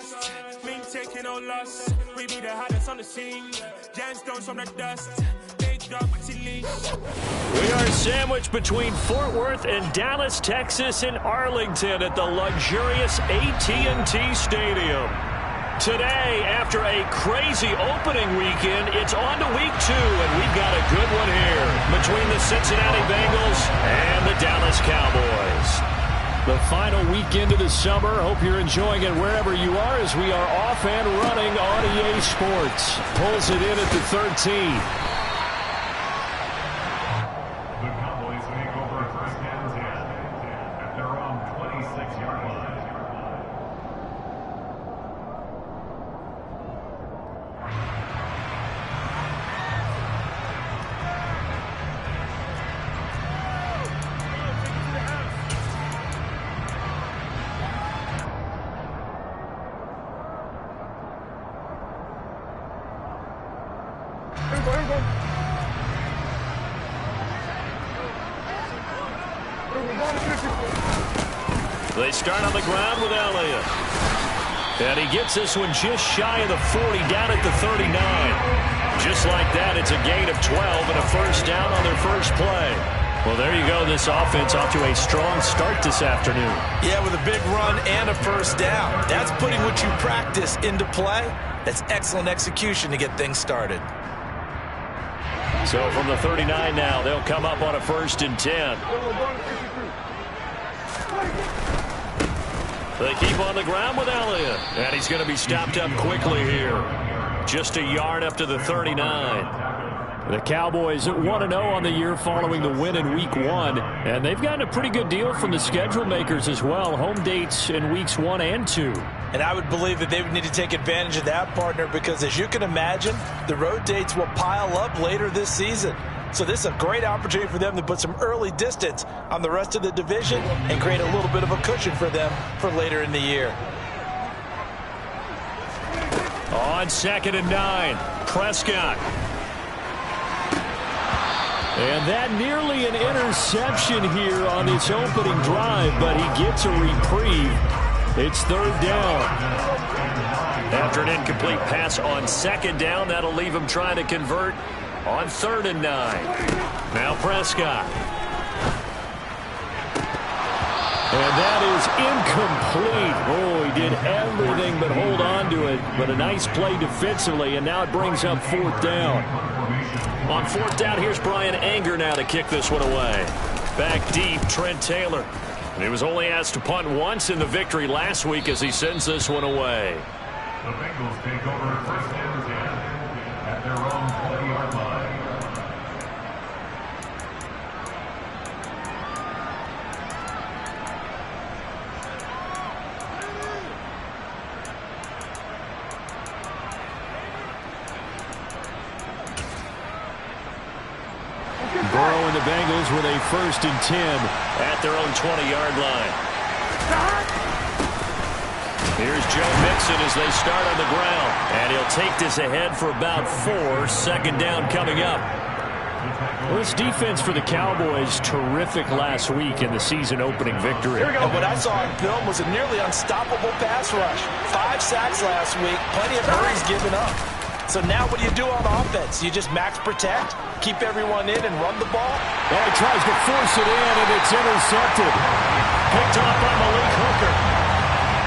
trust. Me taking no loss. We be the hottest on the scene. Gemstones from the dust. We are sandwiched between Fort Worth and Dallas, Texas, and Arlington at the luxurious AT&T Stadium. Today, after a crazy opening weekend, it's on to week 2, and we've got a good one here between the Cincinnati Bengals and the Dallas Cowboys. The final weekend of the summer. Hope you're enjoying it wherever you are as we are off and running on EA Sports. Pulls it in at the 13. They start on the ground with Elliott. And he gets this one just shy of the 40, down at the 39. Just like that, it's a gain of 12 and a first down on their first play. Well, there you go. This offense off to a strong start this afternoon. Yeah, with a big run and a first down. That's putting what you practice into play. That's excellent execution to get things started. So from the 39 now, they'll come up on a 1st and 10. They keep on the ground with Elliott. And he's going to be stopped up quickly here. Just a yard up to the 39. The Cowboys at 1-0 on the year following the win in Week 1. And they've gotten a pretty good deal from the schedule makers as well. Home dates in Weeks 1 and 2. And I would believe that they would need to take advantage of that, partner, because as you can imagine, the road dates will pile up later this season. So this is a great opportunity for them to put some early distance on the rest of the division and create a little bit of a cushion for them for later in the year. On 2nd and 9, Prescott. And that nearly an interception here on its opening drive, but he gets a reprieve. It's 3rd down. After an incomplete pass on 2nd down, that'll leave him trying to convert on 3rd and 9. Now Prescott. And that is incomplete. Oh, he did everything but hold on to it. But a nice play defensively, and now it brings up 4th down. On 4th down, here's Brian Anger now to kick this one away. Back deep, Trent Taylor. And he was only asked to punt once in the victory last week as he sends this one away. The Bengals take over 1st and 10 at their own 20-yard line. Burrow and the Bengals with a 1st and 10 at their own 20-yard line. Here's Joe Mixon as they start on the ground. And he'll take this ahead for about 4. 2nd down coming up. Well, this defense for the Cowboys, terrific last week in the season-opening victory. And what I saw on film was a nearly unstoppable pass rush. 5 sacks last week, plenty of hurries given up. So now what do you do on offense? You just max protect, keep everyone in, and run the ball? And he tries to force it in, and it's intercepted. Picked off by Malik Hooker.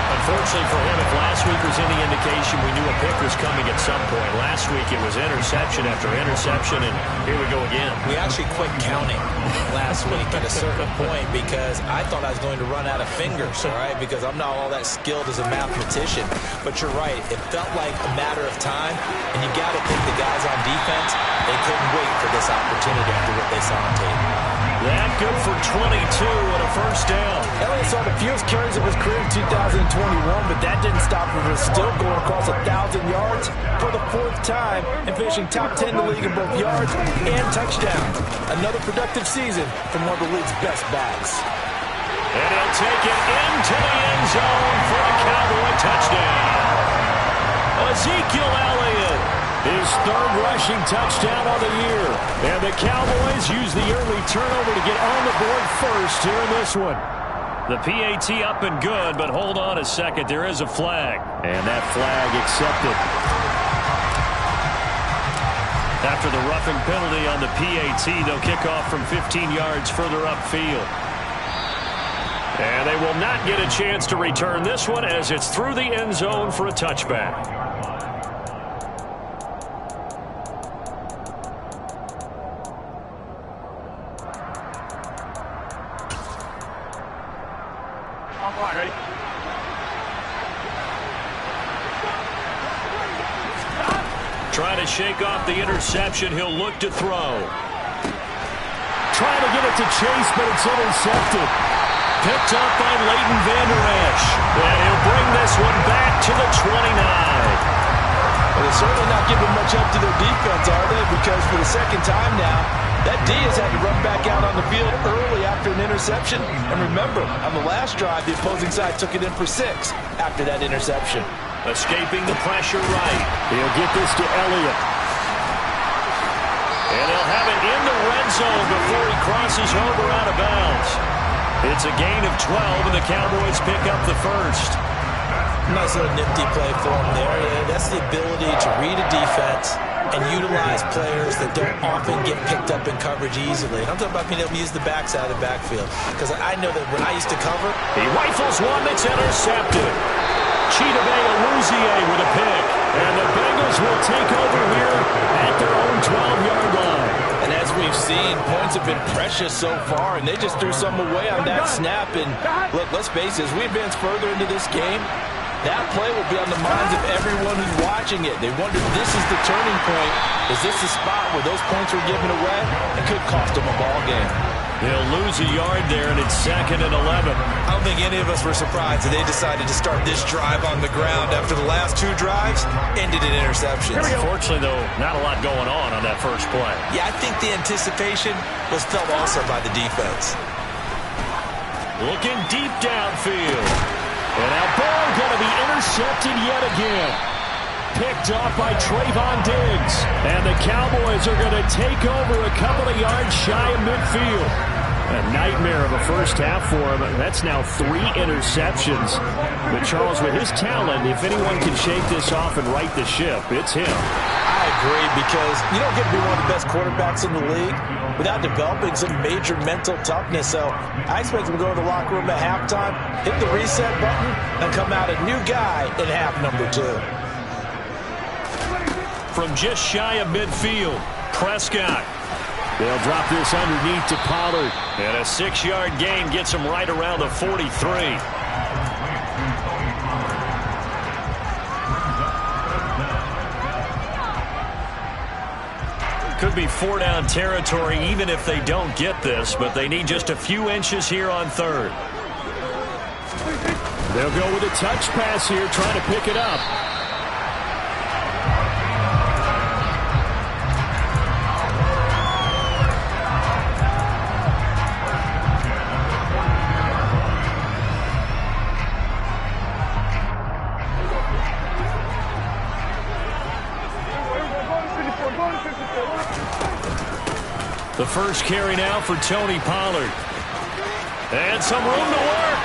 Unfortunately for him, if last week was any indication, we knew a pick was coming at some point. Last week it was interception after interception, and here we go again. We actually quit counting last week at a certain point because I thought I was going to run out of fingers, all right, because I'm not all that skilled as a mathematician. But you're right. It felt like a matter of time, and you got to think the guys on defense, they couldn't wait for this opportunity after what they saw on tape. That good for 22 and a 1st down. Elliott saw the fewest carries of his career in 2021, but that didn't stop him from still going across 1,000 yards for the 4th time and finishing top 10 in the league in both yards and touchdowns. Another productive season from one of the league's best backs. And he'll take it into the end zone for a Cowboy touchdown. Ezekiel Elliott, his 3rd rushing touchdown on the year. And the Cowboys use the early turnover to get on the board first here in this one. The PAT up and good, but hold on a second. There is a flag. And that flag accepted. After the roughing penalty on the PAT, they'll kick off from 15 yards further upfield. And they will not get a chance to return this one as it's through the end zone for a touchback. Trying to shake off the interception. He'll look to throw. Trying to get it to Chase, but it's intercepted. Picked up by Leighton Vander Esch. And he'll bring this one back to the 29. Well, they're certainly not giving much up to their defense, are they? Because for the second time now, that D has had to run back out on the field early after an interception. And remember, on the last drive, the opposing side took it in for 6 after that interception. Escaping the pressure right. He'll get this to Elliott. And he'll have it in the red zone before he crosses over out of bounds. It's a gain of 12, and the Cowboys pick up the first. Nice little nifty play for him there. That's the ability to read a defense and utilize players that don't often get picked up in coverage easily. I'm talking about being able to use the backside of the backfield. Because I know that when I used to cover, he rifles one that's intercepted. Cheetah Bay Aluzier with a pick. And the Bengals will take over here at their own 12-yard line. And as we've seen, points have been precious so far, and they just threw some away on that snap. And look, let's face it, as we advance further into this game, that play will be on the minds of everyone who's watching it. They wonder, this is the turning point. Is this the spot where those points were given away? It could cost them a ball game. They'll lose a yard there, and it's 2nd and 11. I don't think any of us were surprised that they decided to start this drive on the ground after the last 2 drives ended in interceptions. Unfortunately, though, not a lot going on that first play. Yeah, I think the anticipation was felt also by the defense. Looking deep downfield. And that ball going to be intercepted yet again. Picked off by Trayvon Diggs. And the Cowboys are going to take over a couple of yards shy of midfield. A nightmare of a first half for him. That's now 3 interceptions. But Charles, with his talent, if anyone can shake this off and right the ship, it's him. I agree, because you don't get to be one of the best quarterbacks in the league without developing some major mental toughness. So I expect him to go to the locker room at halftime, hit the reset button, and come out a new guy in half number 2. From just shy of midfield, Prescott. They'll drop this underneath to Pollard. And a 6-yard gain gets him right around the 43. Could be 4-down territory even if they don't get this, but they need just a few inches here on 3rd. They'll go with a touch pass here, trying to pick it up. The first carry now for Tony Pollard. And some room to work.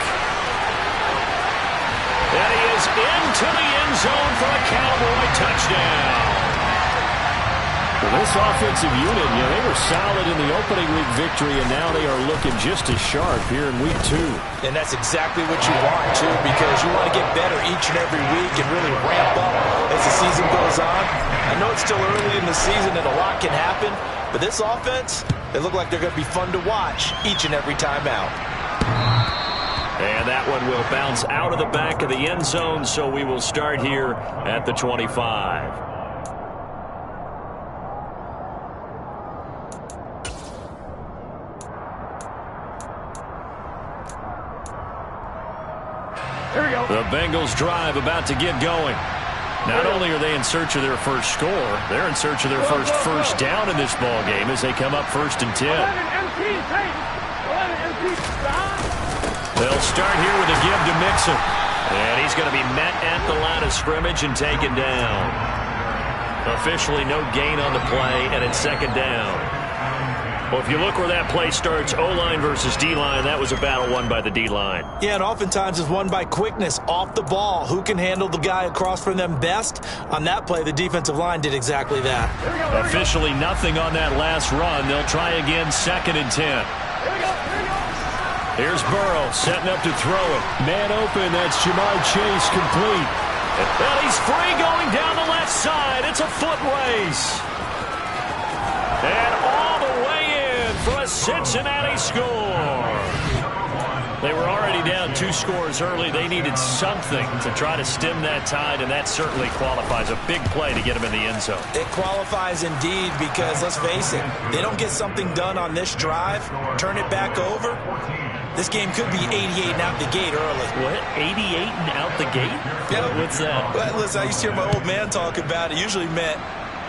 And he is into the end zone for a Cowboy touchdown. Well, this offensive unit, they were solid in the opening week victory, and now they are looking just as sharp here in week 2. And that's exactly what you want, too, because you want to get better each and every week and really ramp up as the season goes on. I know it's still early in the season and a lot can happen, but this offense, they look like they're going to be fun to watch each and every time out. And that one will bounce out of the back of the end zone, so we will start here at the 25. The Bengals drive about to get going. Not only are they in search of their first score, they're in search of their first down in this ball game as they come up 1st and 10. They'll start here with a give to Mixon. And he's going to be met at the line of scrimmage and taken down. Officially no gain on the play, and it's 2nd down. Well, if you look where that play starts, O-line versus D-line, that was a battle won by the D-line. Yeah, and oftentimes it's won by quickness off the ball. Who can handle the guy across from them best? On that play, the defensive line did exactly that. Officially nothing on that last run. They'll try again, 2nd and 10. Here's Burrow setting up to throw it. Man open, that's Jamar Chase, complete. Well, he's free going down the left side. It's a foot race. And all the way in for a Cincinnati score. They were already down 2 scores early. They needed something to try to stem that tide, and that certainly qualifies. A big play to get them in the end zone. It qualifies indeed because, let's face it, they don't get something done on this drive, turn it back over. This game could be 88 and out the gate early. What? 88 and out the gate? Yeah. What's that? Well, listen, I used to hear my old man talk about it. Usually meant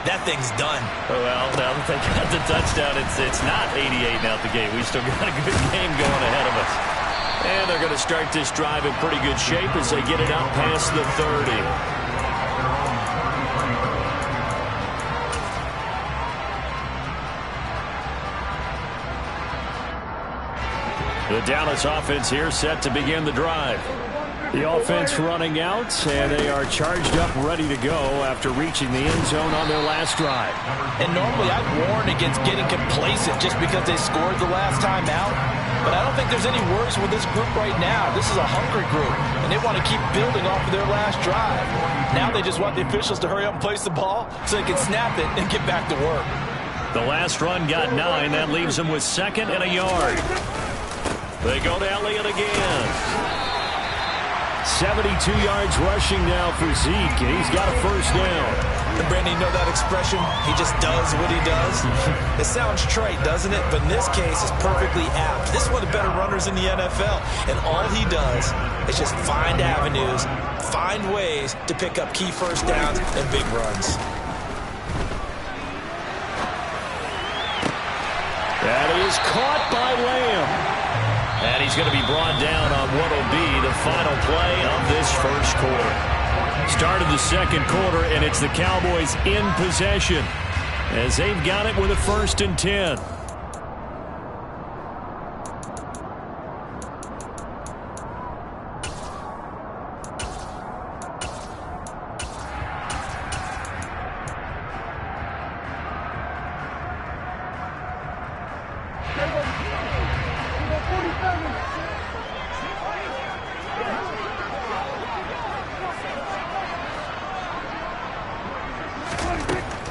that thing's done. Well, now that they got the touchdown, it's not 88 and out the gate. We still got a good game going ahead of us. And they're going to start this drive in pretty good shape as they get it out past the 30. The Dallas offense here set to begin the drive. The offense running out, and they are charged up, ready to go after reaching the end zone on their last drive. And normally I'd warn against getting complacent just because they scored the last time out. But I don't think there's any worries with this group right now. This is a hungry group, and they want to keep building off of their last drive. Now they just want the officials to hurry up and place the ball so they can snap it and get back to work. The last run got 9. That leaves them with 2nd and a yard. They go to Elliott again. 72 yards rushing now for Zeke, and he's got a first down. And Brandon, you know that expression? He just does what he does. It sounds trite, doesn't it? But in this case, it's perfectly apt. This is one of the better runners in the NFL. And all he does is just find avenues, find ways to pick up key first downs and big runs. That is caught by Lamb. And he's going to be brought down on what will be the final play of this first quarter. Start of the second quarter, and it's the Cowboys in possession as they've got it with a 1st and 10.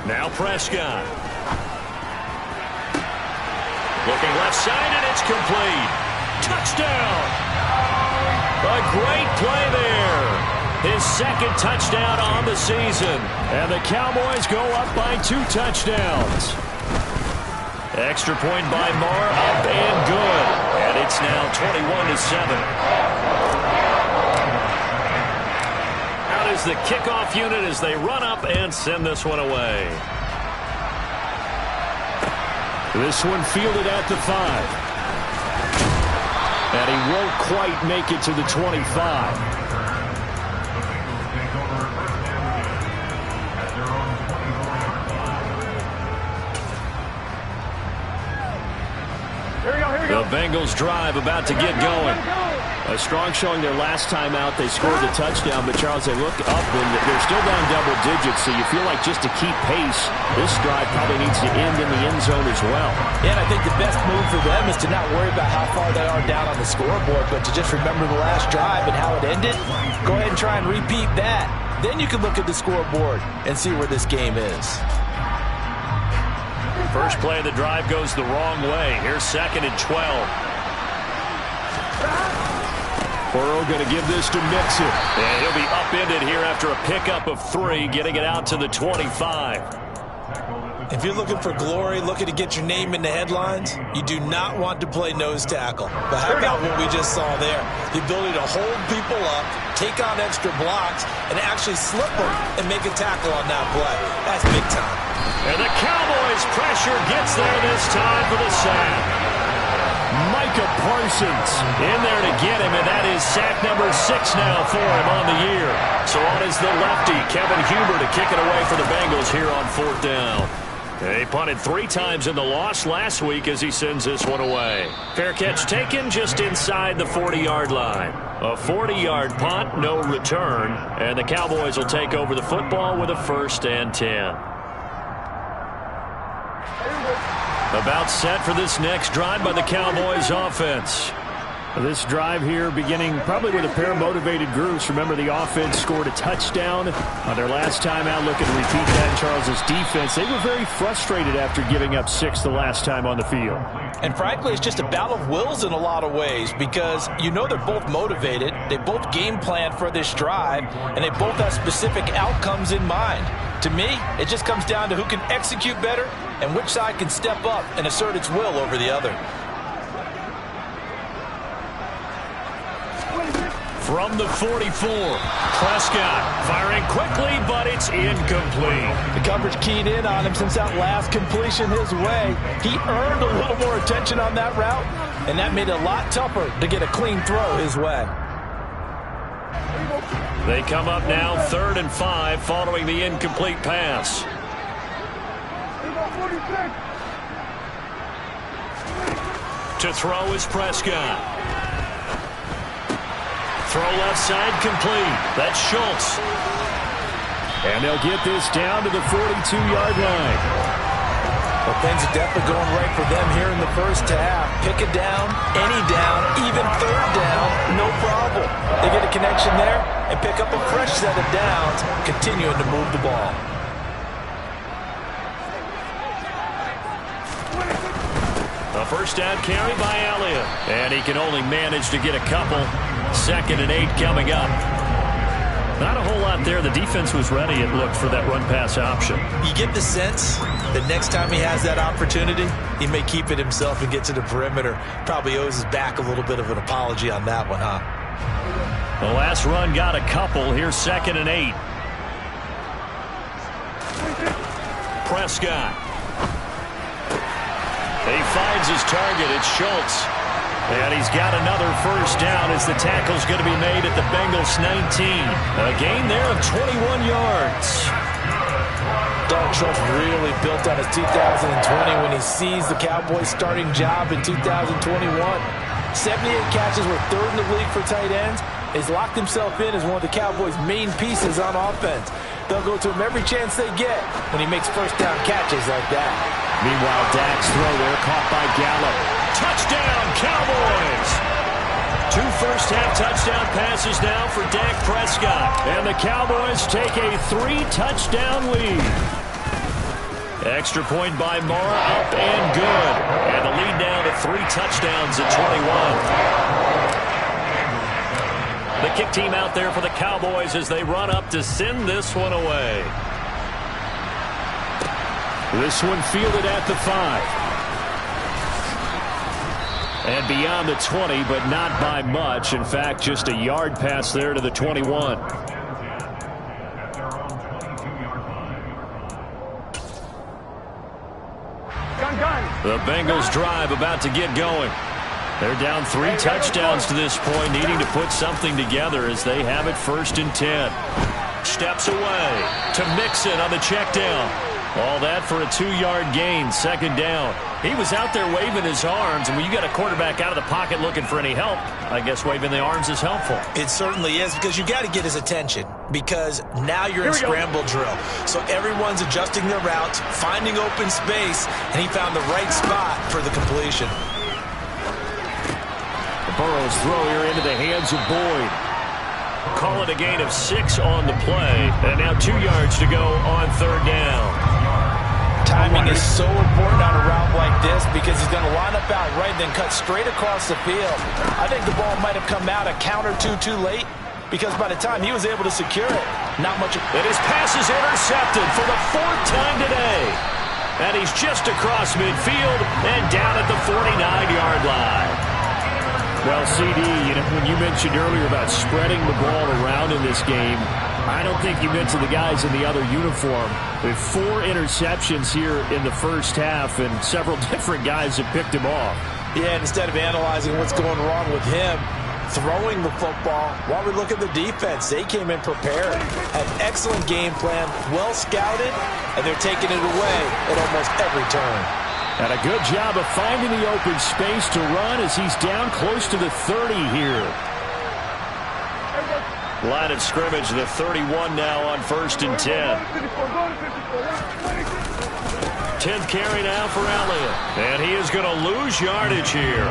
Now Prescott. Looking left side, and it's complete. Touchdown. A great play there. His 2nd touchdown on the season. And the Cowboys go up by 2 touchdowns. Extra point by Moore, up and good. And it's now 21-7. Out is the kickoff unit as they run up and send this one away. This one fielded at the 5. And he won't quite make it to the 25. The Bengals drive about to get going. A strong showing their last time out. They scored the touchdown, but Charles, they look up and they're still down double digits, so you feel like just to keep pace, this drive probably needs to end in the end zone as well. Yeah, and I think the best move for them is to not worry about how far they are down on the scoreboard, but to just remember the last drive and how it ended. Go ahead and try and repeat that. Then you can look at the scoreboard and see where this game is. First play of the drive goes the wrong way. Here's 2nd and 12. Burrow going to give this to Mixon. And he'll be upended here after a pickup of 3, getting it out to the 25. If you're looking for glory, looking to get your name in the headlines, you do not want to play nose tackle. But how about what we just saw there? The ability to hold people up, take on extra blocks, and actually slip them and make a tackle on that play. That's big time. And the Cowboys' pressure gets there this time for the sack. Micah Parsons in there to get him, and that is sack number 6 now for him on the year. So on is the lefty, Kevin Huber, to kick it away for the Bengals here on 4th down. He punted 3 times in the loss last week as he sends this one away. Fair catch taken just inside the 40-yard line. A 40-yard punt, no return, and the Cowboys will take over the football with a 1st and 10. About set for this next drive by the Cowboys offense. This drive here beginning probably with a pair of motivated groups. Remember, the offense scored a touchdown on their last time out. Looking to repeat that in Charles's defense. They were very frustrated after giving up 6 the last time on the field. And frankly, it's just a battle of wills in a lot of ways because you know they're both motivated. They both game plan for this drive, and they both have specific outcomes in mind. To me, it just comes down to who can execute better and which side can step up and assert its will over the other. From the 44, Prescott firing quickly, but it's incomplete. The coverage keyed in on him since that last completion his way. He earned a little more attention on that route, and that made it a lot tougher to get a clean throw his way. They come up now 3rd and 5 following the incomplete pass. To throw is Prescott. Throw left side complete. That's Schultz. And they'll get this down to the 42-yard line. Well, things are definitely going right for them here in the first half. Pick it down, any down, even 3rd down, no problem. They get a connection there and pick up a fresh set of downs, continuing to move the ball. A 1st down carry by Elliott. And he can only manage to get a couple. 2nd and 8 coming up. Not a whole lot there. The defense was ready, it looked, for that run-pass option. You get the sense that next time he has that opportunity, he may keep it himself and get to the perimeter. Probably owes his back a little bit of an apology on that one, huh? The last run got a couple. Here's 2nd and 8. Prescott. He finds his target. It's Schultz. And he's got another 1st down as the tackle's going to be made at the Bengals 19. A gain there of 21 yards. Dalton Schultz really built on his 2020 when he seized the Cowboys' starting job in 2021. 78 catches, were 3rd in the league for tight ends. He's locked himself in as one of the Cowboys' main pieces on offense. They'll go to him every chance they get when he makes 1st down catches like that. Meanwhile, Dak's throw there caught by Gallup. Touchdown, Cowboys! 2 first-half touchdown passes now for Dak Prescott. And the Cowboys take a 3-touchdown lead. Extra point by Mara, up and good. And the lead down to 3 touchdowns at 21. The kick team out there for the Cowboys as they run up to send this one away. This one fielded at the 5. And beyond the 20, but not by much. In fact, just a yard pass there to the 21. The Bengals drive about to get going. They're down 3 touchdowns to this point, needing to put something together as they have it 1st and 10. Steps away to Mixon on the check down. All that for a 2-yard gain, 2nd down. He was out there waving his arms, and when you got a quarterback out of the pocket looking for any help, I guess waving the arms is helpful. It certainly is, because you got to get his attention, because now you're in scramble drill. So everyone's adjusting their routes, finding open space, and he found the right spot for the completion. Burrow's throw here into the hands of Boyd. Call it a gain of 6 on the play, and now 2 yards to go on 3rd down. Timing is so important on a route like this because he's going to line up out right and then cut straight across the field. I think the ball might have come out a count or two too late because by the time he was able to secure it, not much. And his pass is intercepted for the 4th time today. And he's just across midfield and down at the 49-yard line. Well, CD, when you mentioned earlier about spreading the ball around in this game, I don't think you mentioned the guys in the other uniform. With 4 interceptions here in the first half, and several different guys have picked him off. Yeah, and instead of analyzing what's going wrong with him, throwing the football. While we look at the defense, they came in prepared, had excellent game plan, well scouted, and they're taking it away at almost every turn. And a good job of finding the open space to run as he's down close to the 30 here. Line of scrimmage, the 31 now on 1st and 10. 10th carry now for Elliott. And he is going to lose yardage here.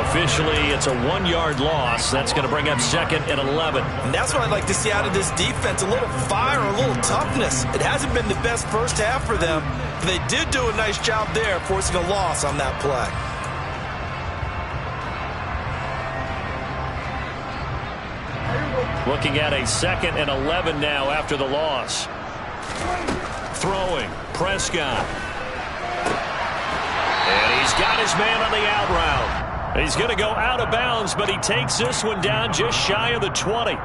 Officially, it's a 1-yard loss. That's going to bring up 2nd and 11. And that's what I'd like to see out of this defense, a little fire, a little toughness. It hasn't been the best first half for them, but they did do a nice job there, forcing a loss on that play. Looking at a 2nd and 11 now after the loss. Throwing, Prescott. And he's got his man on the out route. He's going to go out of bounds, but he takes this one down just shy of the 20.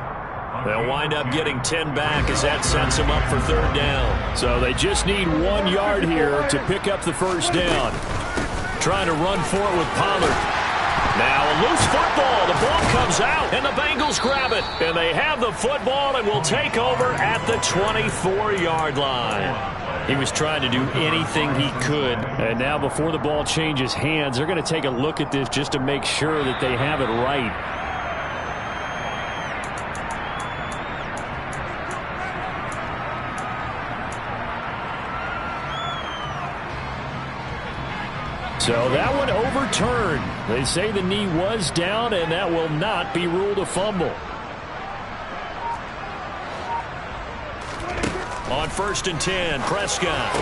They'll wind up getting 10 back as that sets him up for 3rd down. So they just need 1 yard here to pick up the 1st down. Trying to run for it with Pollard. Now a loose football. The ball comes out, and the Bengals grab it. And they have the football and will take over at the 24-yard line. He was trying to do anything he could. And now before the ball changes hands, they're going to take a look at this just to make sure that they have it right. So that one overturned. They say the knee was down, and that will not be ruled a fumble. On 1st and 10, Prescott.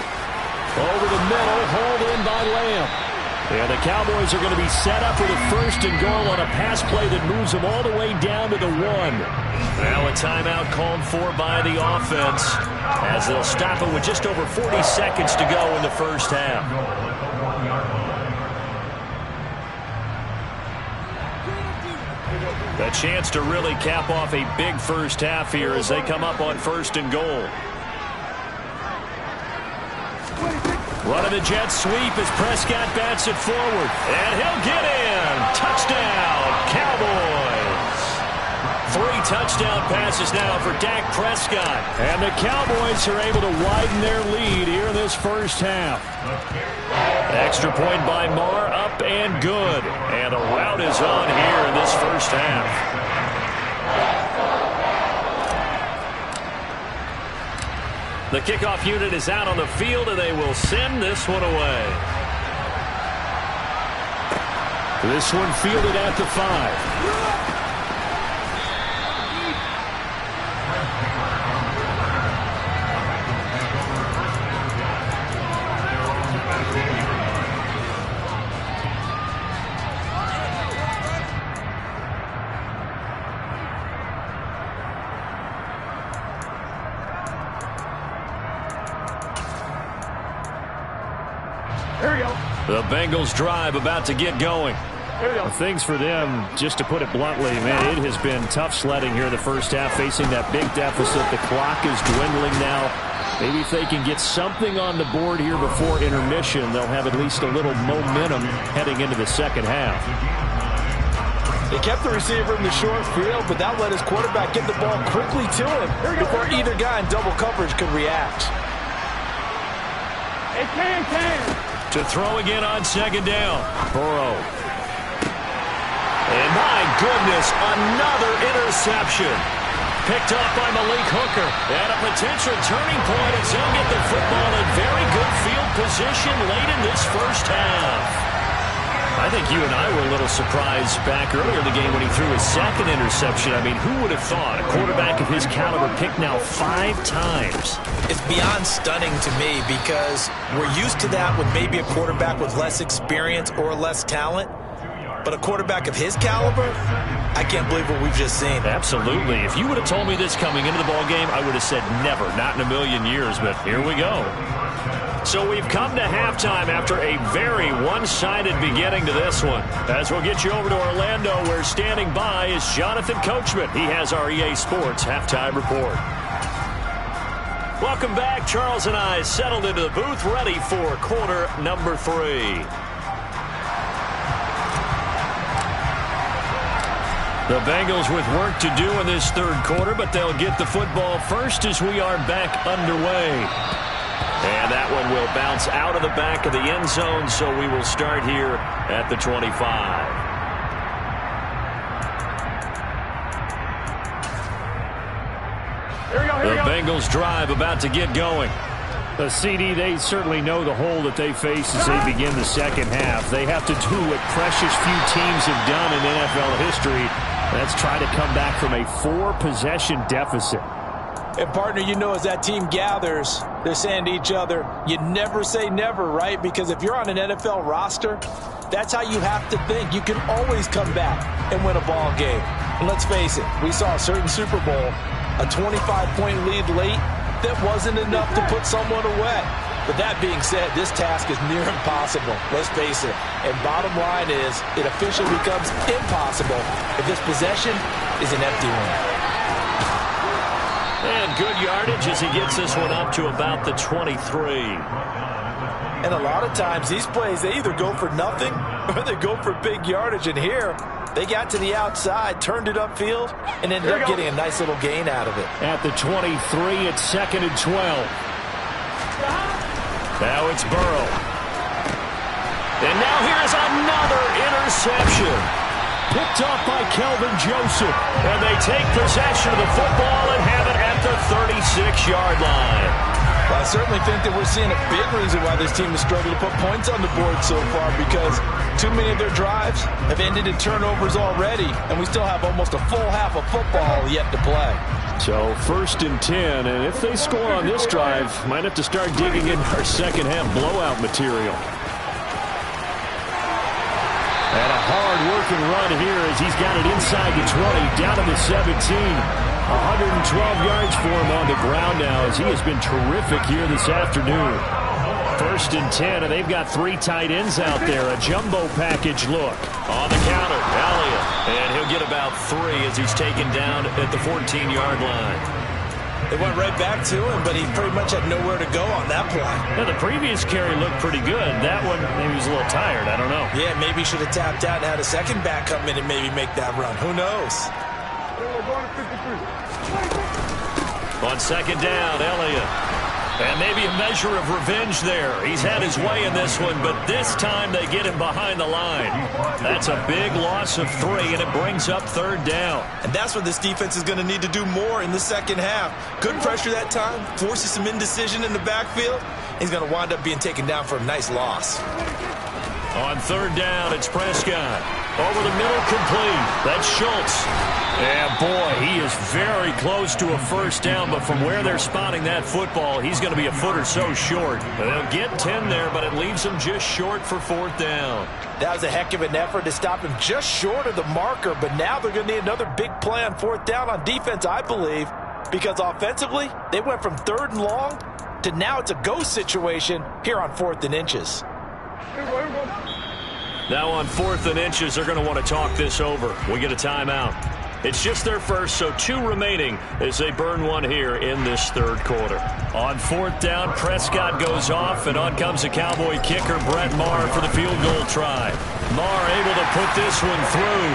Over the middle, hauled in by Lamb. And the Cowboys are going to be set up with a 1st and goal on a pass play that moves them all the way down to the 1. Now a timeout called for by the offense as they'll stop it with just over 40 seconds to go in the first half. A chance to really cap off a big first half here as they come up on 1st and goal. Running the jet sweep as Prescott bats it forward. And he'll get in. Touchdown, Cowboys. 3 touchdown passes now for Dak Prescott. And the Cowboys are able to widen their lead here in this first half. Extra point by Marr, up and good. And a rout is on here in this first half. The kickoff unit is out on the field, and they will send this one away. This one fielded at the 5. The Bengals drive about to get going. Things for them, just to put it bluntly, man, it has been tough sledding here in the first half, facing that big deficit. The clock is dwindling now. Maybe if they can get something on the board here before intermission, they'll have at least a little momentum heading into the second half. They kept the receiver in the short field, but that let his quarterback get the ball quickly to him before either guy in double coverage could react. To throw again on 2nd down. Burrow. And my goodness, another interception. Picked up by Malik Hooker. And a potential turning point as he'll get the football in very good field position late in this first half. I think you and I were a little surprised back earlier in the game when he threw his 2nd interception. I mean, who would have thought a quarterback of his caliber picked now 5 times? It's beyond stunning to me because we're used to that with maybe a quarterback with less experience or less talent. But a quarterback of his caliber, I can't believe what we've just seen. Absolutely. If you would have told me this coming into the ball game, I would have said never, not in a million years, but here we go. So we've come to halftime after a very one-sided beginning to this one. As we'll get you over to Orlando, where standing by is Jonathan Coachman. He has our EA Sports Halftime Report. Welcome back. Charles and I settled into the booth, ready for quarter number 3. The Bengals with work to do in this third quarter, but they'll get the football first as we are back underway. And that one will bounce out of the back of the end zone, so we will start here at the 25. The Bengals drive about to get going. The CD, they certainly know the hole that they face as they begin the second half. They have to do what precious few teams have done in NFL history. That's try to come back from a 4-possession deficit. And, partner, you know, as that team gathers, they're saying to each other, you never say never, right? Because if you're on an NFL roster, that's how you have to think. You can always come back and win a ball game. And let's face it, we saw a certain Super Bowl, a 25-point lead late, that wasn't enough to put someone away. But that being said, this task is near impossible. Let's face it. And bottom line is, it officially becomes impossible if this possession is an empty one. And good yardage as he gets this one up to about the 23. And a lot of times, these plays, they either go for nothing or they go for big yardage. And here, they got to the outside, turned it upfield, and ended up getting a nice little gain out of it. At the 23, it's 2nd and 12. Now it's Burrow. And now here's another interception. Picked off by Kelvin Joseph. And they take possession of the football and have it at the 36-yard line. Well, I certainly think that we're seeing a big reason why this team has struggled to put points on the board so far, because too many of their drives have ended in turnovers already, and we still have almost a full half of football yet to play. So 1st and 10, and if they score on this drive, might have to start digging in our second half blowout material. And a hard-working run here as he's got it inside the 20, down to the 17. 112 yards for him on the ground now as he has been terrific here this afternoon. 1st and 10, and they've got 3 tight ends out there. A jumbo package look. On the counter, Elliott. And he'll get about 3 as he's taken down at the 14-yard line. They went right back to him, but he pretty much had nowhere to go on that play. Now, the previous carry looked pretty good. That one, maybe he was a little tired. I don't know. Yeah, maybe he should have tapped out and had a second back come in and maybe make that run. Who knows? On 2nd down, Elliott. And maybe a measure of revenge there. He's had his way in this one, but this time they get him behind the line. That's a big loss of 3, and it brings up 3rd down. And that's what this defense is going to need to do more in the second half. Good pressure that time, forces some indecision in the backfield. He's going to wind up being taken down for a nice loss. On 3rd down, it's Prescott. Over the middle, complete. That's Schultz. And, boy, he is very close to a 1st down, but from where they're spotting that football, he's going to be a foot or so short. They'll get 10 there, but it leaves him just short for 4th down. That was a heck of an effort to stop him just short of the marker, but now they're going to need another big play on 4th down on defense, I believe, because offensively, they went from 3rd and long to now it's a go situation here on 4th and inches. Now on 4th and inches, they're going to want to talk this over. We get a timeout. It's just their first, so 2 remaining as they burn one here in this 3rd quarter. On 4th down, Prescott goes off, and on comes the Cowboy kicker, Brett Maher, for the field goal try. Maher able to put this one through.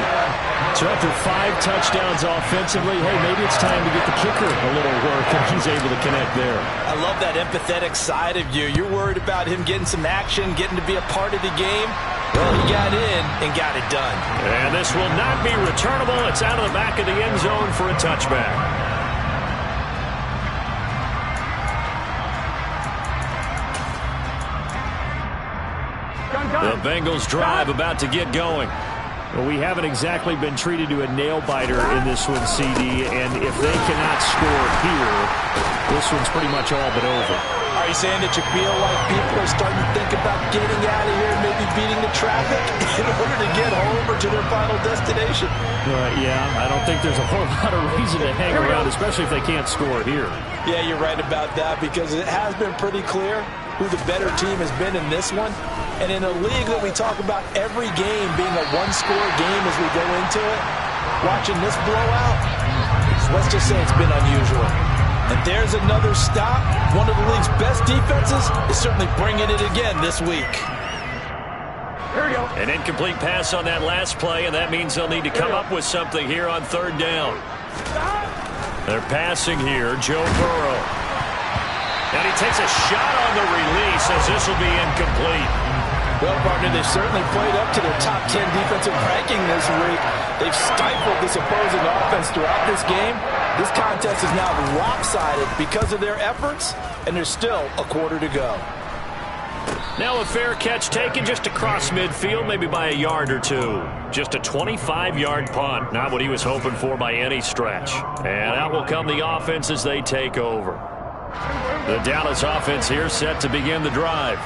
So after 5 touchdowns offensively, hey, maybe it's time to get the kicker a little work, and he's able to connect there. I love that empathetic side of you. You're worried about him getting some action, getting to be a part of the game. Well, he got in and got it done. And this will not be returnable. It's out of the back of the end zone for a touchback. The Bengals drive about to get going. Well, we haven't exactly been treated to a nail-biter in this one, CD, and if they cannot score here, this one's pretty much all but over. Are you saying that you feel like people are starting to think about getting out of here and maybe beating the traffic in order to get home or to their final destination? Yeah, I don't think there's a whole lot of reason to hang around, especially if they can't score here. Yeah, you're right about that, because it has been pretty clear who the better team has been in this one. And in a league that we talk about every game being a one-score game as we go into it, watching this blowout, let's just say it's been unusual. And there's another stop. One of the league's best defenses is certainly bringing it again this week. An incomplete pass on that last play, and that means they'll need to come up with something here on third down. They're passing here, Joe Burrow. And he takes a shot on the release as this will be incomplete. Well, partner, they've certainly played up to their top 10 defensive ranking this week. They've stifled this opposing offense throughout this game. This contest is now lopsided because of their efforts, and there's still a quarter to go. Now a fair catch taken just across midfield, maybe by a yard or two. Just a 25-yard punt, not what he was hoping for by any stretch. And out will come the offense as they take over. The Dallas offense here set to begin the drive.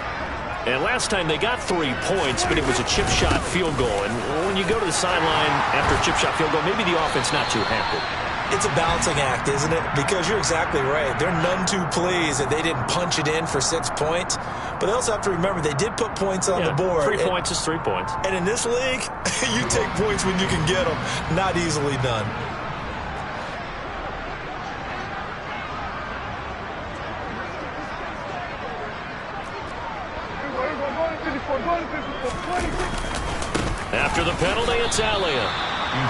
And last time they got 3 points, but it was a chip shot field goal. And when you go to the sideline after a chip shot field goal, maybe the offense not too happy. It's a balancing act, isn't it? Because you're exactly right. They're none too pleased that they didn't punch it in for 6 points. But they also have to remember they did put points on the board. 3 points is 3 points. And in this league, you take points when you can get them. Not easily done. After the penalty, it's Elliott.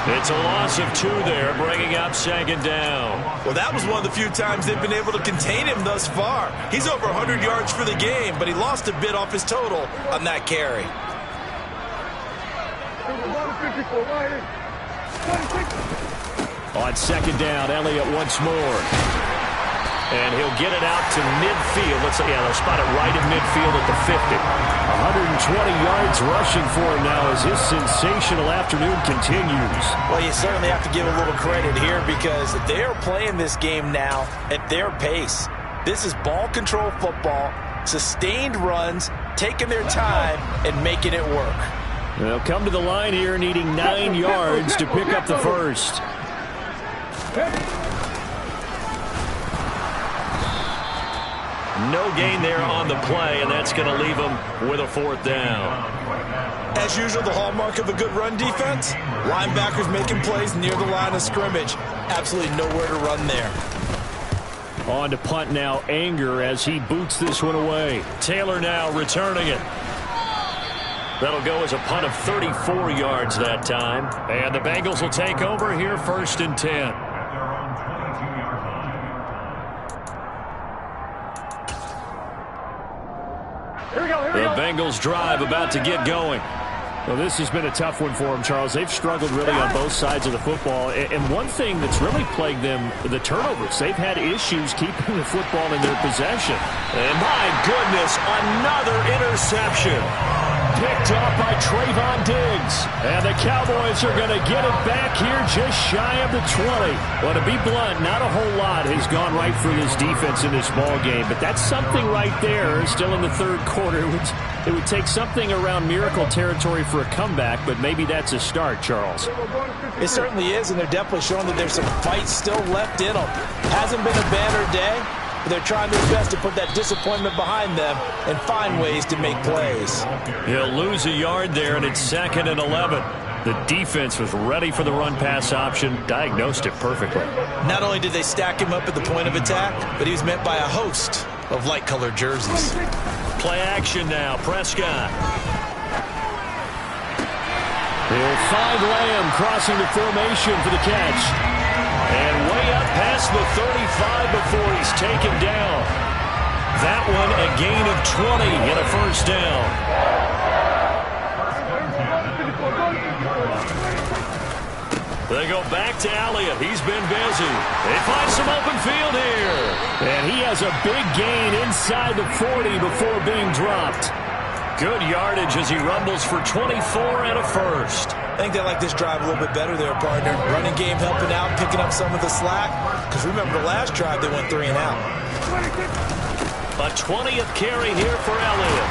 It's a loss of 2 there, bringing up second down. Well, that was one of the few times they've been able to contain him thus far. He's over 100 yards for the game, but he lost a bit off his total on that carry. On second down, Elliott once more. And he'll get it out to midfield. Let's say, they'll spot it right in midfield at the 50. 120 yards rushing for him now as his sensational afternoon continues. Well, you certainly have to give a little credit here because they are playing this game now at their pace. This is ball control football, sustained runs, taking their time and making it work. They'll come to the line here needing 9 yards to pick up the first. No gain there on the play, and that's going to leave them with a 4th down. As usual, the hallmark of a good run defense, linebackers making plays near the line of scrimmage. Absolutely nowhere to run there. On to punt now, Anger as he boots this one away. Taylor now returning it. That'll go as a punt of 34 yards that time. And the Bengals will take over here 1st and 10. The Bengals drive about to get going. Well, this has been a tough one for them, Charles. They've struggled really on both sides of the football. And one thing that's really plagued them, the turnovers. They've had issues keeping the football in their possession. And my goodness, another interception. Picked off by Trayvon Diggs. And the Cowboys are going to get it back here just shy of the 20. Well, to be blunt, not a whole lot has gone right for this defense in this ball game. But that's something right there still in the 3rd quarter. It would take something around miracle territory for a comeback, but maybe that's a start, Charles. It certainly is, and they're definitely showing that there's some fight still left in them. Hasn't been a banner day, but they're trying their best to put that disappointment behind them and find ways to make plays. He'll lose a yard there, and it's 2nd and 11. The defense was ready for the run-pass option, diagnosed it perfectly. Not only did they stack him up at the point of attack, but he was met by a host of light-colored jerseys. Play action now, Prescott. They'll find Lamb crossing the formation for the catch. And way up past the 35 before he's taken down. That one a gain of 20 and a 1st down. They go back to Elliott. He's been busy. They find some open field here. And he has a big gain inside the 40 before being dropped. Good yardage as he rumbles for 24 and a 1st. I think they like this drive a little bit better there, partner. Running game helping out, picking up some of the slack. Because remember the last drive, they went 3 and out. A 20th carry here for Elliott.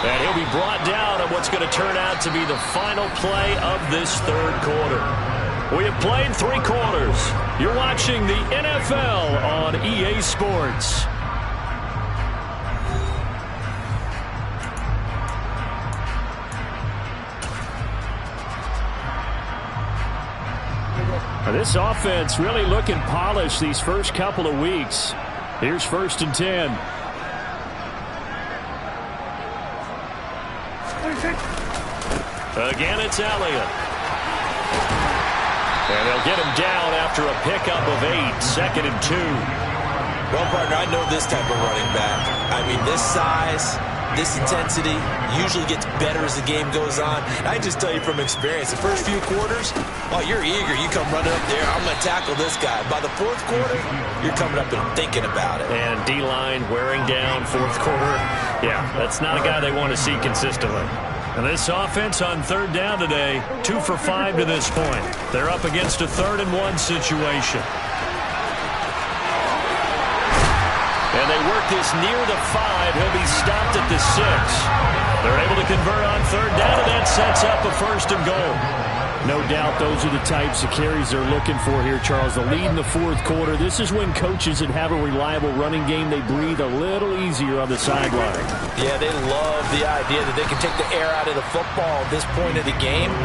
And he'll be brought down at what's going to turn out to be the final play of this 3rd quarter. We have played 3 quarters. You're watching the NFL on EA Sports. This offense really looking polished these first couple of weeks. Here's 1st and 10. Again, it's Elliott. And they'll get him down after a pickup of 8, 2nd and 2. Well, partner, I know this type of running back. I mean, this size, this intensity usually gets better as the game goes on. I can just tell you from experience, the first few quarters, oh, you're eager. You come running up there, I'm going to tackle this guy. By the 4th quarter, you're coming up and thinking about it. And D-line wearing down 4th quarter. Yeah, that's not a guy they want to see consistently. And this offense on 3rd down today, 2 for 5 to this point. They're up against a 3rd and 1 situation. And they work this near the 5. He'll be stopped at the 6. They're able to convert on 3rd down, and that sets up a 1st and goal. No doubt those are the types of carries they're looking for here, Charles. The lead in the 4th quarter. This is when coaches that have a reliable running game, they breathe a little easier on the sideline. Yeah, they love the idea that they can take the air out of the football at this point of the game.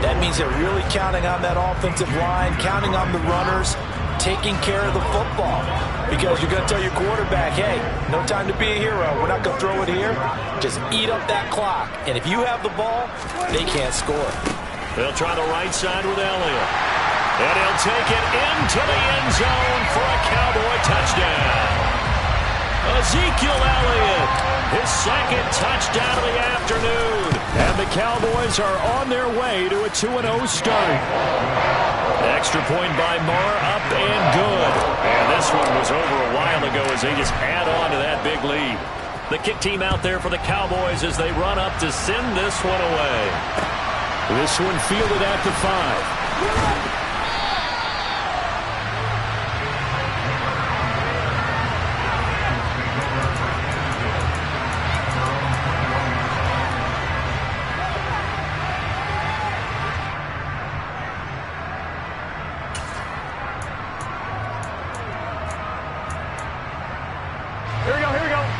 That means they're really counting on that offensive line, counting on the runners, taking care of the football. Because you're going to tell your quarterback, hey, no time to be a hero. We're not going to throw it here. Just eat up that clock. And if you have the ball, they can't score. They'll try the right side with Elliott. And he'll take it into the end zone for a Cowboy touchdown. Ezekiel Elliott, his 2nd touchdown of the afternoon. And the Cowboys are on their way to a 2-0 start. Extra point by Marr, up and good. And this one was over a while ago as they just add on to that big lead. The kick team out there for the Cowboys as they run up to send this one away. This one fielded at the 5.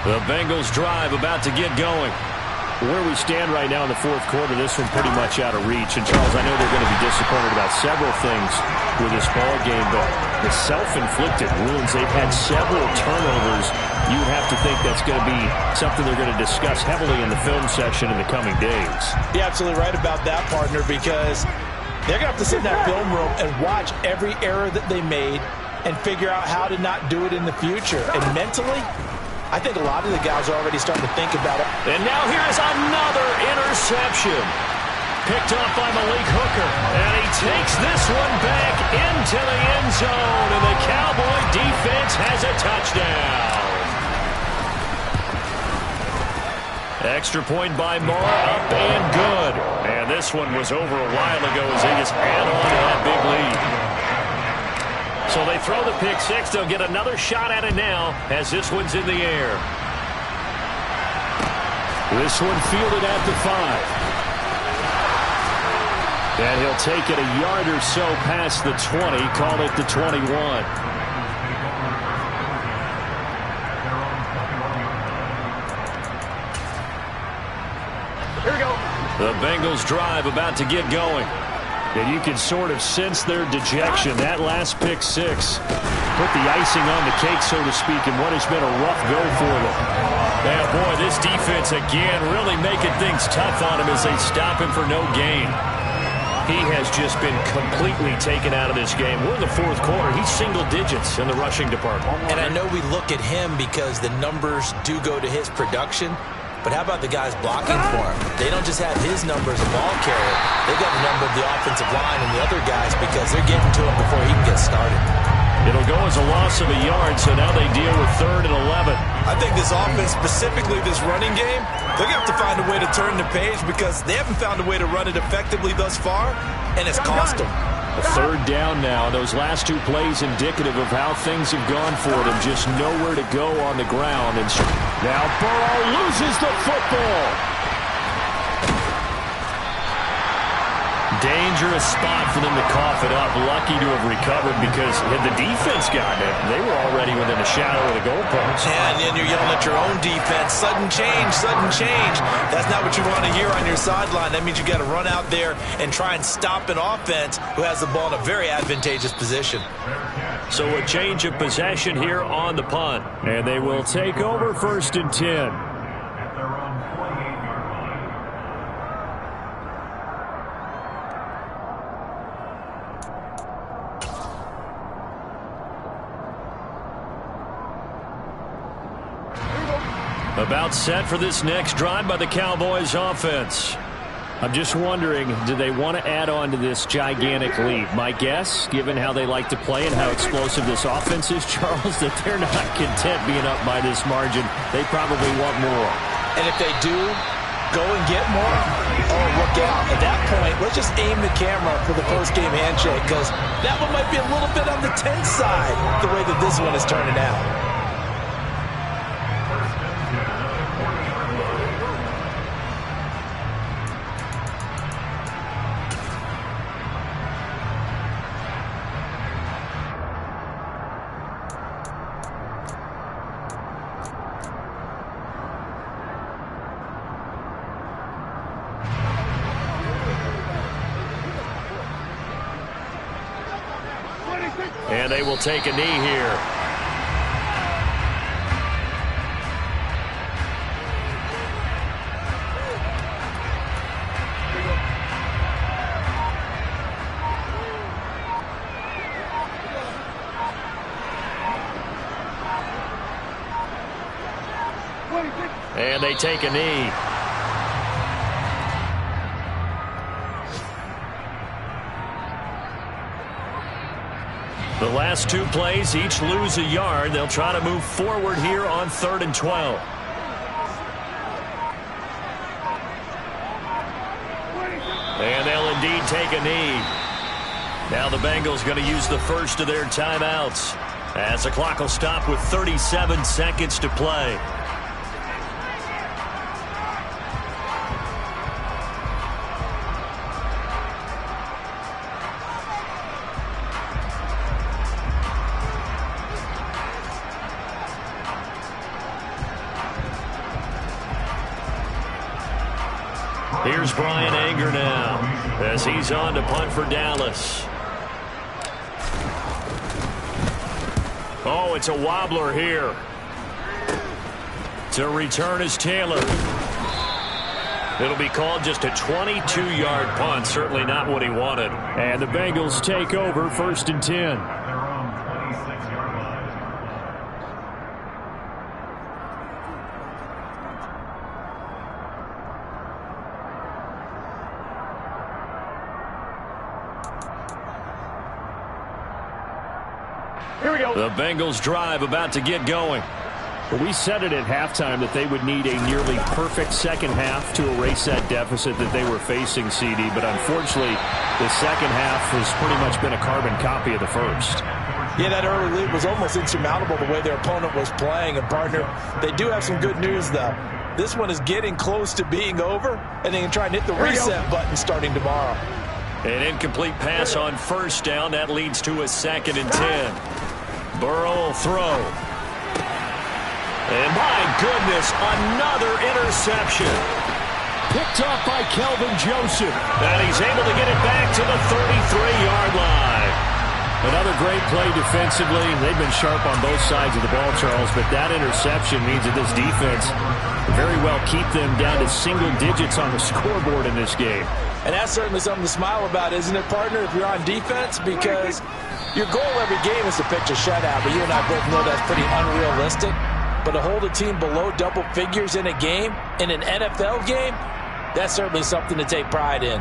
The Bengals drive about to get going. Where we stand right now in the 4th quarter, this one pretty much out of reach. And, Charles, I know they're going to be disappointed about several things with this ball game, but the self-inflicted wounds, they've had several turnovers. You have to think that's going to be something they're going to discuss heavily in the film section in the coming days. You're absolutely right about that, partner, because they're going to have to sit in that film room and watch every error that they made and figure out how to not do it in the future. And mentally, I think a lot of the guys are already starting to think about it. And now here's another interception. Picked up by Malik Hooker. And he takes this one back into the end zone. And the Cowboy defense has a touchdown. Extra point by Marr, up and good. And this one was over a while ago as they just add on to that big lead. So they throw the pick 6. They'll get another shot at it now as this one's in the air. This one fielded at the 5. And he'll take it a yard or so past the 20, call it the 21. Here we go. The Bengals drive about to get going. And you can sort of sense their dejection. That last pick 6 put the icing on the cake, so to speak, in what has been a rough go for them. Yeah, boy, this defense again really making things tough on him as they stop him for no gain. He has just been completely taken out of this game. We're in the 4th quarter. He's single digits in the rushing department. And I know we look at him because the numbers do go to his production. But how about the guys blocking for him? They don't just have his number as a ball carrier. They've got the number of the offensive line and the other guys because they're getting to him before he can get started. It'll go as a loss of a yard, so now they deal with 3rd and 11. I think this offense, specifically this running game, they're going to have to find a way to turn the page because they haven't found a way to run it effectively thus far, and it's cost them. A 3rd down now. Those last 2 plays indicative of how things have gone for them. Just nowhere to go on the ground. And now Burrow loses the football. Dangerous spot for them to cough it up. Lucky to have recovered because had the defense gotten it, they were already within a shadow of the goalpost. And then you're yelling at your own defense. Sudden change, sudden change. That's not what you want to hear on your sideline. That means you got to run out there and try and stop an offense who has the ball in a very advantageous position. So a change of possession here on the punt. And they will take over 1st and 10. About set for this next drive by the Cowboys offense. I'm just wondering, do they want to add on to this gigantic lead? My guess, given how they like to play and how explosive this offense is, Charles, that they're not content being up by this margin. They probably want more. And if they do go and get more, oh, look out. At that point, let's just aim the camera for the post-game handshake, because that one might be a little bit on the tense side, the way that this one is turning out. And they will take a knee here. And they take a knee. The last two plays each lose a yard. They'll try to move forward here on 3rd and 12. And they'll indeed take a knee. Now the Bengals going to use the first of their timeouts, as the clock will stop with 37 seconds to play. Here's Brian Anger now, as he's on to punt for Dallas. Oh, it's a wobbler here. To return is Taylor. It'll be called just a 22-yard punt. Certainly not what he wanted. And the Bengals take over 1st and 10. Here we go. The Bengals drive about to get going. Well, we said it at halftime that they would need a nearly perfect second half to erase that deficit that they were facing, CD. But unfortunately, the second half has pretty much been a carbon copy of the first. Yeah, that early lead was almost insurmountable the way their opponent was playing. And, partner, they do have some good news, though. This one is getting close to being over, and they can try and hit the reset button starting tomorrow. An incomplete pass on 1st down. That leads to a 2nd and 10. Burrow will throw. And my goodness, another interception. Picked off by Kelvin Joseph. And he's able to get it back to the 33-yard line. Another great play defensively. They've been sharp on both sides of the ball, Charles, but that interception means that this defense very well keep them down to single digits on the scoreboard in this game. And that's certainly something to smile about, isn't it, partner, if you're on defense? Because your goal every game is to pitch a shutout, but you and I both know that's pretty unrealistic. But to hold a team below double figures in a game, in an NFL game, that's certainly something to take pride in.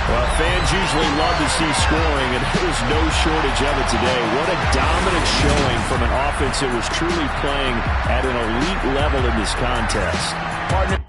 Well, fans usually love to see scoring, and there's no shortage of it today. What a dominant showing from an offense that was truly playing at an elite level in this contest. Partner.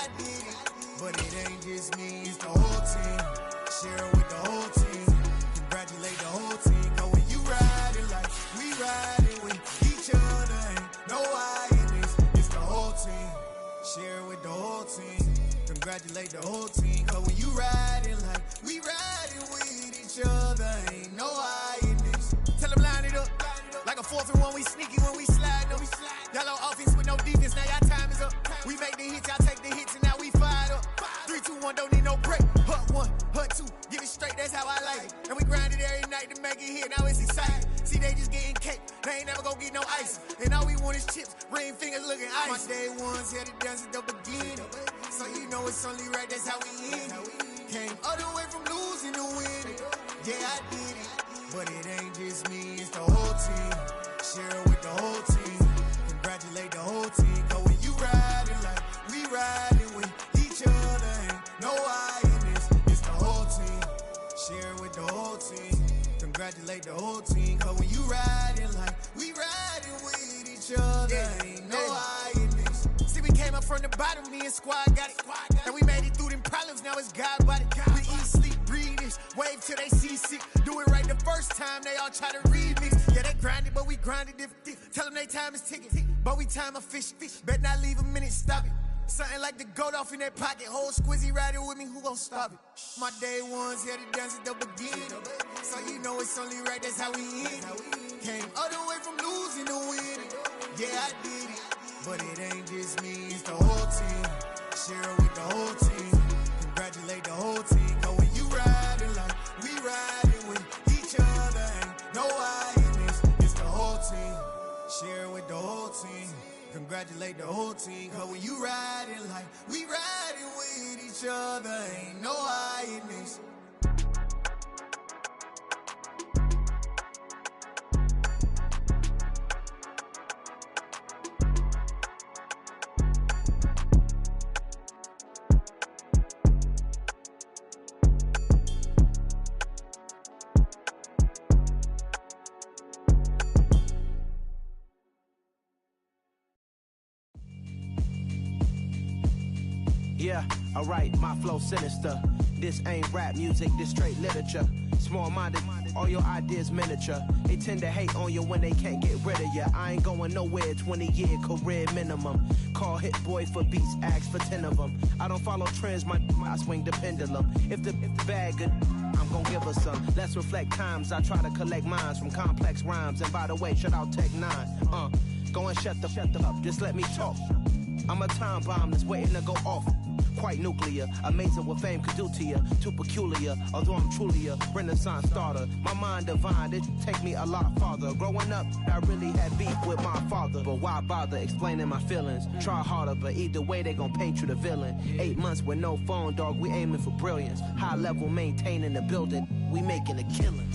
I did it. But it ain't just me, it's the whole team. Share it with the whole team. Congratulate the whole team. Cause when you riding like we riding with each other, ain't no I in this. It's the whole team. Share it with the whole team. Congratulate the whole team. Cause when you riding like we riding with each other, ain't no I in this. Tell them line it up. Like a 4th and 1, we sneaky when we slide up. Y'all on offense with no defense, now y'all time is up. We make the hits, y'all take the hits, and now we fired up. 3, 2, 1, don't need no break. Hut 1, hut 2, get it straight, that's how I like it. And we grind it every night to make it hit, now it's exciting. See, they just getting cake, they ain't never gonna get no ice. And all we want is chips, ring fingers looking ice. My day ones here to dance at the beginning. So you know it's only right, that's how we end. Came all the way from losing to winning. Yeah, I did it. But it ain't just me, it's the whole team. Share it with the whole team. Congratulate the whole team. Cause when you riding like we riding with each other, ain't no I in this. It's the whole team. Share it with the whole team. Congratulate the whole team. Cause when you riding like we riding with each other, ain't no I in this. See, we came up from the bottom, me and squad got it. And we made it through them problems, now it's God body. We eat, sleep, breathe this. Wave till they see sick. Do it right the first time, they all try to remix. Yeah, they grinded, but we grinded different. Tell them they time is ticking, but we time a fish. Bet not leave a minute, stop it. Something like the goat off in that pocket. Whole squizzy riding with me, who gon' stop it? My day ones here to dance at the beginning. So you know it's only right, that's how we end. Came all the way from losing to winning. Yeah, I did it. But it ain't just me, it's the whole team. Share it with the whole team. Congratulate the whole team. Cause when you riding like we riding with each other, ain't no I in this. It's the whole team. Share it with the whole team. Congratulate the whole team. Cause when you riding like we riding with each other, ain't no I in this. Yeah, alright, my flow sinister. This ain't rap music, this straight literature. Small-minded, all your ideas miniature. They tend to hate on you when they can't get rid of you. I ain't going nowhere, 20-year career minimum. Call Hit Boy for beats, ask for 10 of them. I don't follow trends, I swing the pendulum. If the bag good, I'm gon' give her some. Let's reflect times, I try to collect minds from complex rhymes. And by the way, shout out Tech 9. Go and shut the up, just let me talk. I'm a time bomb that's waiting to go off. Quite nuclear, amazing what fame could do to you. Too peculiar, although I'm truly a renaissance starter. My mind divine, it take me a lot farther. Growing up, I really had beef with my father. But why bother explaining my feelings? Try harder, but either way they gon' paint you the villain. 8 months with no phone, dog, we aiming for brilliance. High level maintaining the building, we making a killing.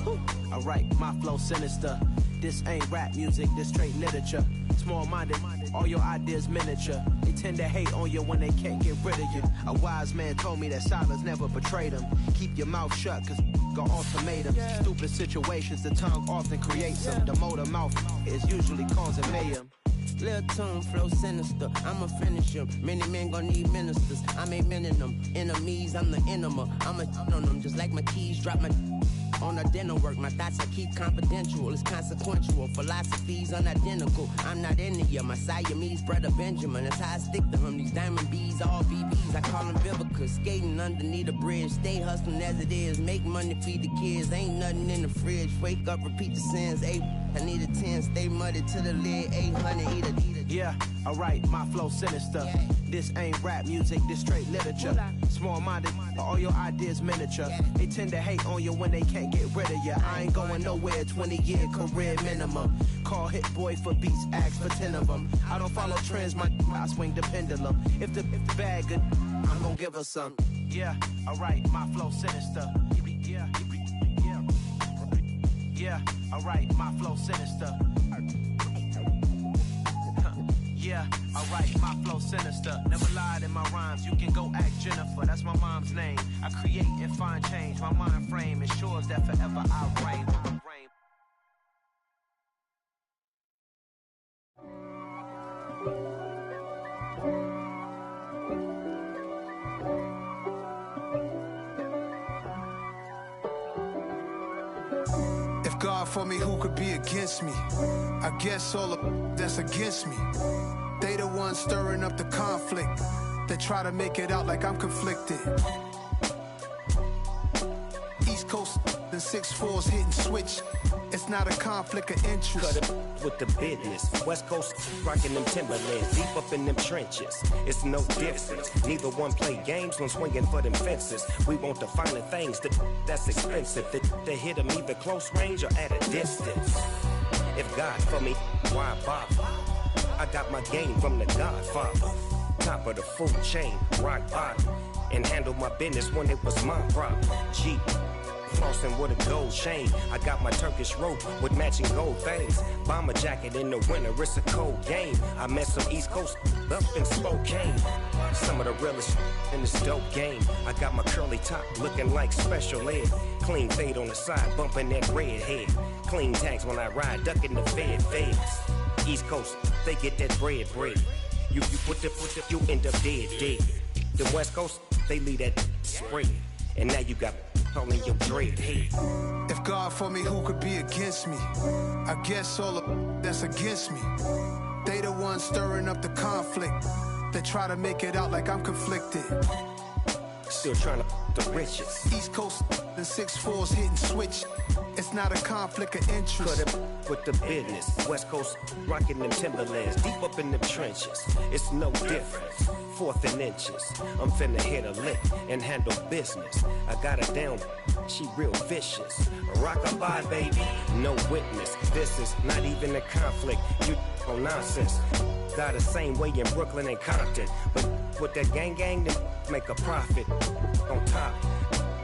Alright, my flow sinister. This ain't rap music, this straight literature. Small-minded, all your ideas miniature. They tend to hate on you when they can't get rid of you. A wise man told me that silence never betrayed him. Keep your mouth shut, cause got ultimatums. Stupid situations, the tongue often creates them. The motor mouth is usually causing mayhem. Lil' tune, flow sinister, I'ma finish him. Many men gon' need ministers, I'm ain't mending them. Enemies, I'm the enema, I'ma on them. Just like my keys, drop my on a dinner work. My thoughts I keep confidential, it's consequential. Philosophies unidentical, I'm not into you. My Siamese brother Benjamin, that's how I stick to him. These diamond bees, all BBs, I call them Vivicas. Skating underneath a bridge, stay hustling as it is. Make money, feed the kids, ain't nothing in the fridge. Wake up, repeat the sins, I need a 10, stay muddy to the lid, 800, eat a. Yeah, alright, my flow sinister. This ain't rap music, this straight literature. Small-minded, all your ideas miniature. They tend to hate on you when they can't get rid of you. I ain't going nowhere, 20-year career minimum. Call Hit Boy for beats, ask for 10 of them. I don't follow trends, I swing the pendulum. If the bag good, I'm gon' give her some. Yeah, alright, my flow sinister. Yeah, alright, my flow sinister. Yeah, alright, my flow sinister. Never lied in my rhymes, you can go ask Jennifer, that's my mom's name. I create and find change, my mind frame ensures that forever I reign. for me, who could be against me? I guess all the that's against me. They the ones stirring up the conflict. They try to make it out like I'm conflicted. East Coast, the 6'4s hitting switch. It's not a conflict of interest. Cut it with the business. West Coast rocking them Timberlands, deep up in them trenches. It's no difference. Neither one play games when swinging for them fences. We want the finer things that's expensive. They hit them either close range or at a distance. If God for me, why bother? I got my game from the Godfather. Top of the food chain, rock bottom. And handle my business when it was my problem. Jeep. Flossing with a gold chain. I got my Turkish rope with matching gold things. Bomber jacket in the winter, it's a cold game. I met some East Coast up in Spokane. Some of the realest in this dope game. I got my curly top looking like special ed. Clean fade on the side, bumping that red head. Clean tags when I ride, ducking the feds. East Coast, they get that bread. You put the you end up dead. The West Coast, they leave that spread. And now you got calling your dread head. If God for me, who could be against me? I guess all the that's against me. They the ones stirring up the conflict. They try to make it out like I'm conflicted. Still trying to the riches. East Coast, the 6'4s hitting switch. It's not a conflict of interest. Cut it with the business. West Coast rocking them Timberlands, deep up in them trenches. It's no difference. 4th and inches. I'm finna hit a lick and handle business. I got her down, she real vicious. Rock-a-bye, baby, no witness. This is not even a conflict. You on nonsense. Got the same way in Brooklyn and Compton. But with that gang, then make a profit. On top,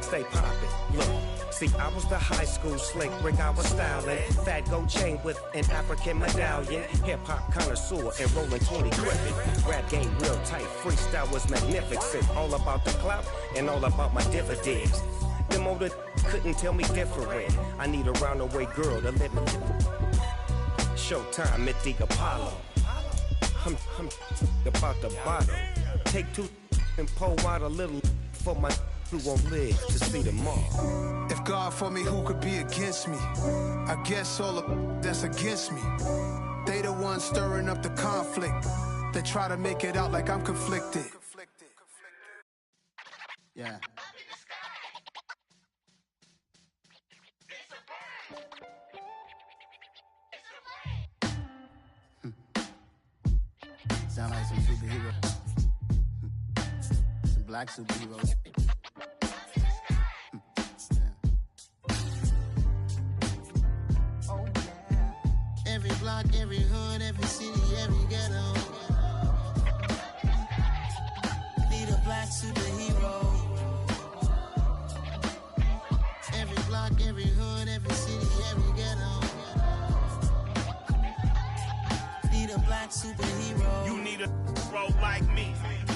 stay poppin'. Look. See, I was the high school slick Rick, I was styling. Fat gold chain with an African medallion. Hip-hop connoisseur and rolling 20 gripping. Rap game real tight, freestyle was magnificent. All about the clout and all about my dividends. Them older couldn't tell me different. I need a roundaway girl to let me Showtime at the Apollo. I'm about the bottom. Take 2 and pour out a little for my who won't live to see tomorrow. If God for me, who could be against me? I guess all the that's against me. They the ones stirring up the conflict. They try to make it out like I'm conflicted. Yeah. Sound like some superheroes. Some black superheroes. Every block, every hood, every city, every ghetto. Need a black superhero. Every block, every hood, every city, every ghetto. Need a black superhero. You need a role like me.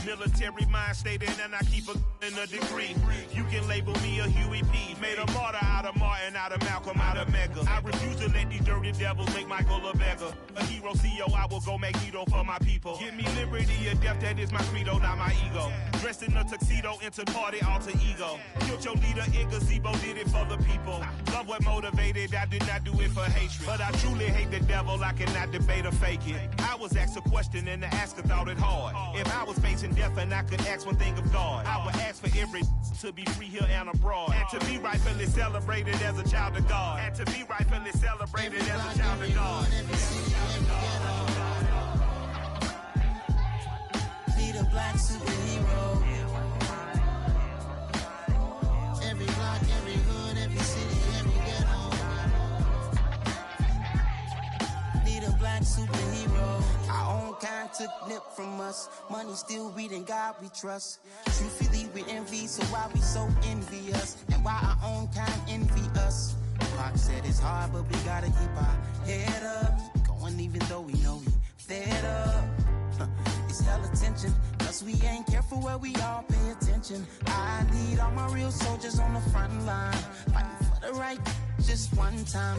Military mind stated, and I keep in a degree. You can label me a Huey P. Made a martyr out of Martin, out of Malcolm, out of Mega. I refuse to let these dirty devils make Michael a beggar. A hero CEO, I will go Magneto for my people. Give me liberty or death, that is my credo, not my ego. Dressed in a tuxedo, enter party, alter ego. Killed your leader in gazebo, did it for the people. Love what motivated, I did not do it for hatred. But I truly hate the devil, I cannot debate or fake it. I was asked a question and the asker thought it hard. If I was facing death and I could ask one thing of God, I would ask for every to be free here and abroad. And to be rightfully celebrated as a child of God. And to be rightfully celebrated as a child of God. Need a black superhero. Every block, every hood, every city, every ghetto. Need a black superhero. Our own kind took nip from us. Money still reading God we trust. Truthfully we envy, so why we so envious? And why our own kind envy us? Pac said it's hard, but we gotta keep our head up. Going even though we know we fed up. It's hell attention, cause we ain't careful where we all pay attention. I need all my real soldiers on the front line, fighting for the right just one time.